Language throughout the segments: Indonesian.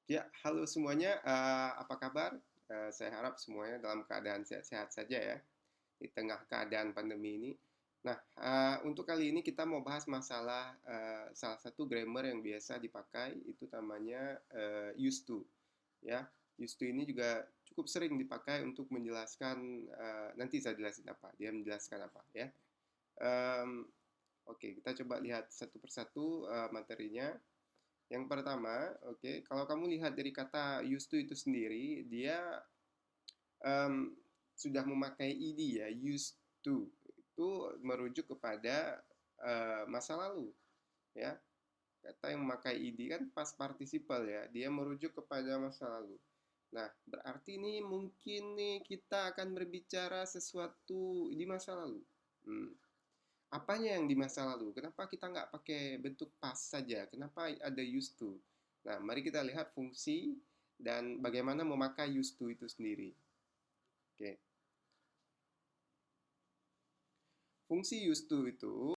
Ya, halo semuanya. Apa kabar? Saya harap semuanya dalam keadaan sehat-sehat saja ya, di tengah keadaan pandemi ini. Nah, untuk kali ini kita mau bahas masalah salah satu grammar yang biasa dipakai, itu namanya used to. Ya, used to ini juga cukup sering dipakai untuk menjelaskan, nanti saya jelasin apa, dia menjelaskan apa ya. Em, oke, kita coba lihat satu persatu materinya. Yang pertama, oke, kalau kamu lihat dari kata used to itu sendiri, dia em, sudah memakai ed ya, used to. Itu merujuk kepada masa lalu, ya. Kata yang memakai ed kan past participle ya, dia merujuk kepada masa lalu. Nah, berarti ini mungkin nih kita akan berbicara sesuatu di masa lalu. Hmm. Apanya yang di masa lalu? Kenapa kita nggak pakai bentuk past saja? Kenapa ada used to? Nah, mari kita lihat fungsi dan bagaimana memakai used to itu sendiri. Oke. Fungsi used to itu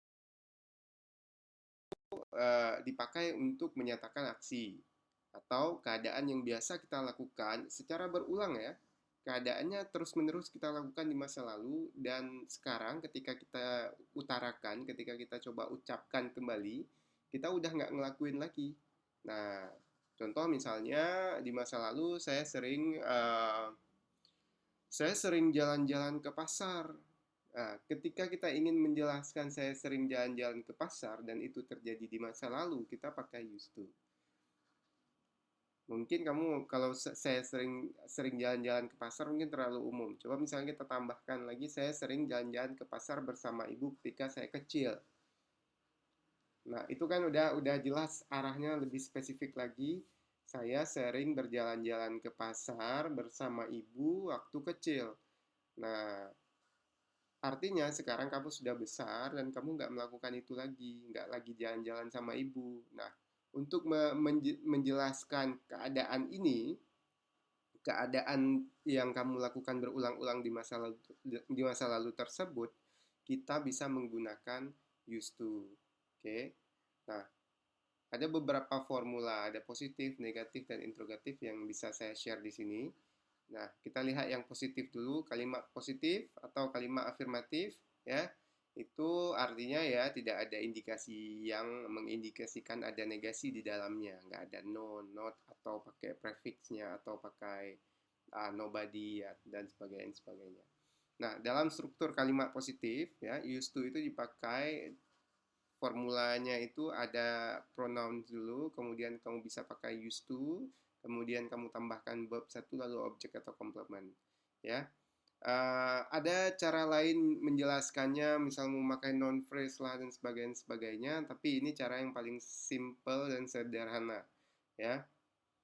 dipakai untuk menyatakan aksi atau keadaan yang biasa kita lakukan secara berulang ya. Keadaannya terus-menerus kita lakukan di masa lalu dan sekarang ketika kita utarakan, ketika kita coba ucapkan kembali, kita udah nggak ngelakuin lagi. Nah, contoh misalnya di masa lalu saya sering jalan-jalan ke pasar. Nah, ketika kita ingin menjelaskan saya sering jalan-jalan ke pasar dan itu terjadi di masa lalu, kita pakai used to. Mungkin kamu kalau saya sering sering jalan-jalan ke pasar mungkin terlalu umum. Coba misalnya kita tambahkan lagi saya sering jalan-jalan ke pasar bersama ibu ketika saya kecil. Nah, itu kan udah jelas arahnya lebih spesifik lagi. Saya sering berjalan-jalan ke pasar bersama ibu waktu kecil. Nah, artinya sekarang kamu sudah besar dan kamu nggak melakukan itu lagi, nggak lagi jalan-jalan sama ibu. Nah, untuk menjelaskan keadaan ini, keadaan yang kamu lakukan berulang-ulang di masa lalu tersebut, kita bisa menggunakan used to. Oke. Nah, ada beberapa formula, ada positif, negatif, dan interrogatif yang bisa saya share di sini. Nah, kita lihat yang positif dulu. Kalimat positif atau kalimat afirmatif ya. Itu artinya ya tidak ada indikasi yang mengindikasikan ada negasi di dalamnya. Nggak ada no, not, atau pakai prefixnya, atau pakai nobody ya, dan sebagainya. Nah, dalam struktur kalimat positif ya, used to itu dipakai formulanya itu ada pronoun dulu, kemudian kamu bisa pakai used to, kemudian kamu tambahkan verb satu lalu objek atau komplement. Ya, ada cara lain menjelaskannya, misal memakai non phrase lah dan sebagainya, tapi ini cara yang paling simple dan sederhana. Ya,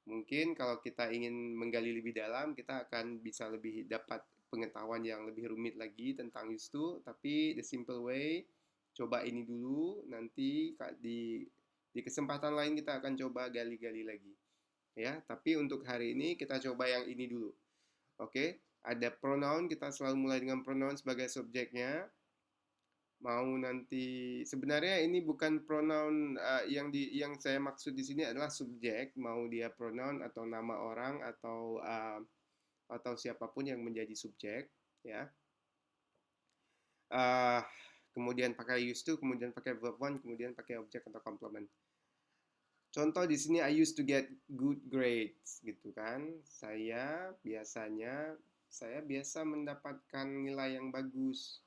mungkin kalau kita ingin menggali lebih dalam, kita akan bisa lebih dapat pengetahuan yang lebih rumit lagi tentang used to, tapi the simple way, coba ini dulu, nanti di kesempatan lain kita akan coba gali-gali lagi. Ya, tapi untuk hari ini kita coba yang ini dulu. Oke, ada pronoun, kita selalu mulai dengan pronoun sebagai subjeknya. Mau nanti sebenarnya ini bukan pronoun yang saya maksud di sini adalah subjek, mau dia pronoun atau nama orang atau siapapun yang menjadi subjek ya. Uh, Kemudian pakai used to, kemudian pakai verb one, kemudian pakai objek atau complement. Contoh di sini I used to get good grades gitu kan. Saya biasa mendapatkan nilai yang bagus.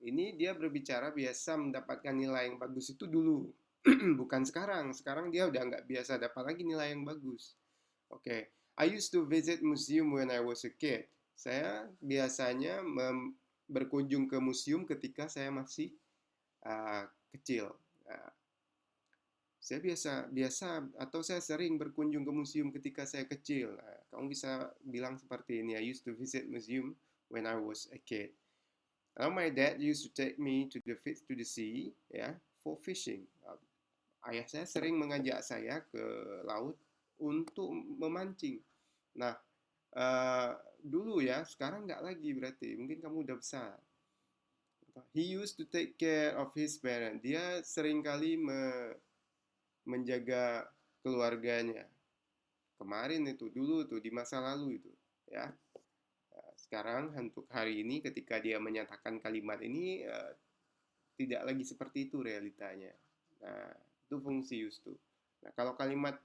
Ini dia berbicara biasa mendapatkan nilai yang bagus itu dulu, bukan sekarang. Sekarang dia udah nggak biasa dapat lagi nilai yang bagus. Oke, okay. I used to visit museum when I was a kid. Saya biasanya berkunjung ke museum ketika saya masih kecil. Uh, saya biasa biasa atau saya sering berkunjung ke museum ketika saya kecil. Kamu bisa bilang seperti ini. I used to visit museum when I was a kid. My dad used to take me to the sea ya for fishing. Ayah saya sering mengajak saya ke laut untuk memancing. Nah, dulu ya, sekarang nggak lagi berarti. Mungkin kamu udah besar. He used to take care of his parents. Dia seringkali menjaga keluarganya. kemarin itu, dulu tuh, di masa lalu itu, ya. Sekarang untuk hari ini ketika dia menyatakan kalimat ini tidak lagi seperti itu realitanya. Nah, itu fungsi used to. Nah, kalau kalimat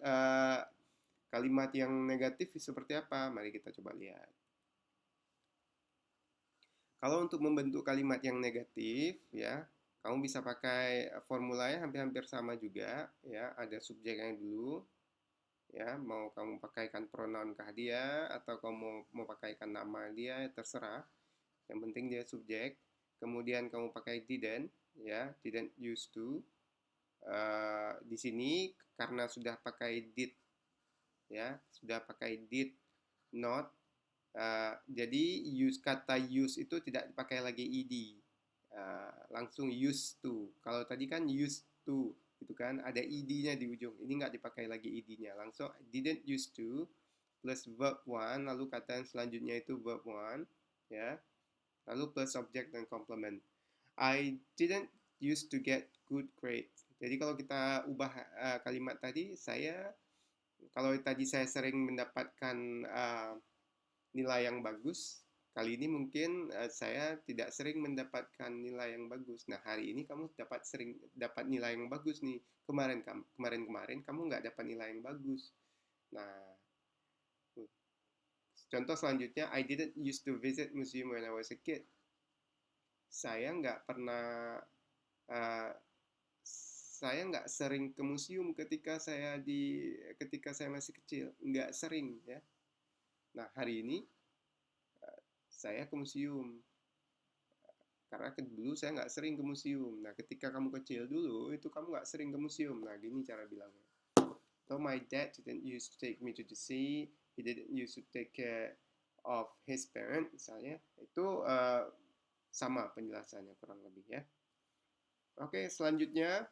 yang negatif seperti apa? Mari kita coba lihat. Kalau untuk membentuk kalimat yang negatif, ya, kamu bisa pakai formulanya hampir-hampir sama juga, ya. Ada subjeknya dulu, ya. Mau kamu pakaikan pronoun kah dia, atau kamu mau pakaikan nama dia, terserah. Yang penting dia subjek. Kemudian kamu pakai didn't, ya, didn't used to. Di sini karena sudah pakai did, ya, sudah pakai did not. Jadi kata use itu tidak dipakai lagi ed, langsung used to. Kalau tadi kan used to itu kan ada ed-nya di ujung, ini nggak dipakai lagi ed-nya, langsung didn't used to plus verb one, lalu kata yang selanjutnya itu verb one, ya, lalu plus subject dan complement. I didn't used to get good grades. Jadi kalau kita ubah kalimat tadi, kalau tadi saya sering mendapatkan nilai yang bagus, kali ini mungkin saya tidak sering mendapatkan nilai yang bagus. Nah, hari ini kamu sering dapat nilai yang bagus nih. Kemarin kamu nggak dapat nilai yang bagus. Nah, contoh selanjutnya, I didn't used to visit museum when I was a kid. Saya nggak pernah uh, saya nggak sering ke museum ketika saya masih kecil, nggak sering, ya. Nah, hari ini saya ke museum karena dulu saya nggak sering ke museum. Nah, ketika kamu kecil dulu itu kamu nggak sering ke museum. Nah, gini cara bilangnya. So my dad didn't used to take me to the sea. He didn't used to take care of his parent, misalnya. Itu sama penjelasannya kurang lebih, ya. Oke, selanjutnya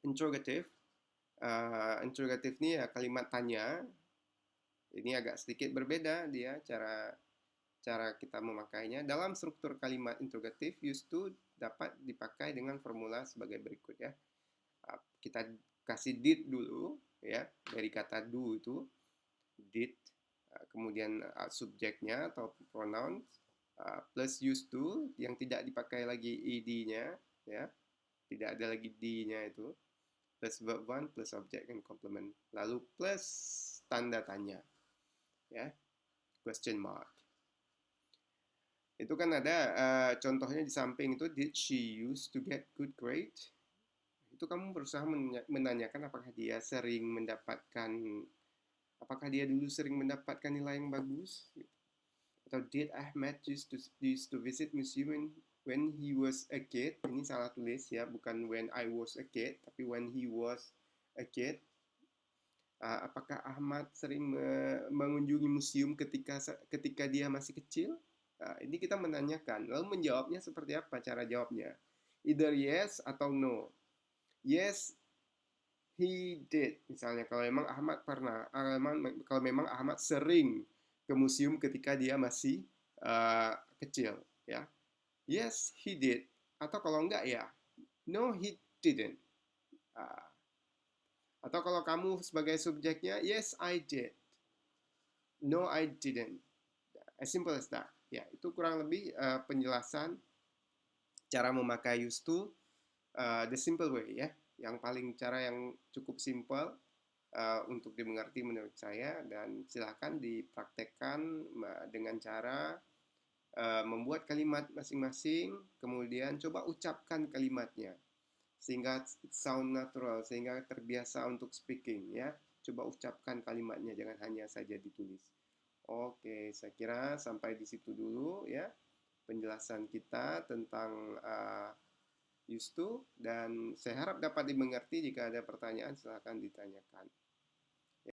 interrogative. Interrogative ini ya kalimat tanya. Ini agak sedikit berbeda dia cara kita memakainya. Dalam struktur kalimat interrogatif, used to dapat dipakai dengan formula sebagai berikut, ya. Kita kasih did dulu, ya, dari kata do itu, did, kemudian subjeknya atau pronoun, plus used to yang tidak dipakai lagi ed-nya, ya, tidak ada lagi d-nya itu, plus verb one plus object and complement, lalu plus tanda tanya, ya, question mark. Itu kan ada contohnya di samping itu, did she used to get good grade? Itu kamu berusaha menanyakan apakah dia dulu sering mendapatkan nilai yang bagus? Atau did Ahmad used to visit museum when he was a kid? Ini salah tulis, ya, bukan when I was a kid, tapi when he was a kid. Apakah Ahmad sering mengunjungi museum ketika dia masih kecil? Ini kita menanyakan. Lalu menjawabnya seperti apa cara jawabnya? Either yes atau no. Yes, he did. Misalnya kalau memang Ahmad kalau memang Ahmad sering ke museum ketika dia masih kecil, ya. Yes, he did. Atau kalau enggak, ya, no, he didn't. Atau kalau kamu sebagai subjeknya, yes, I did. No, I didn't. As simple as that. Ya, itu kurang lebih penjelasan cara memakai used to the simple way, ya. Cara yang cukup simple untuk dimengerti menurut saya, dan silakan dipraktekkan dengan cara membuat kalimat masing-masing, kemudian coba ucapkan kalimatnya sehingga sound natural, sehingga terbiasa untuk speaking, ya. Coba ucapkan kalimatnya, jangan hanya saja ditulis. Oke, saya kira sampai di situ dulu, ya, penjelasan kita tentang used to, dan saya harap dapat dimengerti. Jika ada pertanyaan silahkan ditanyakan.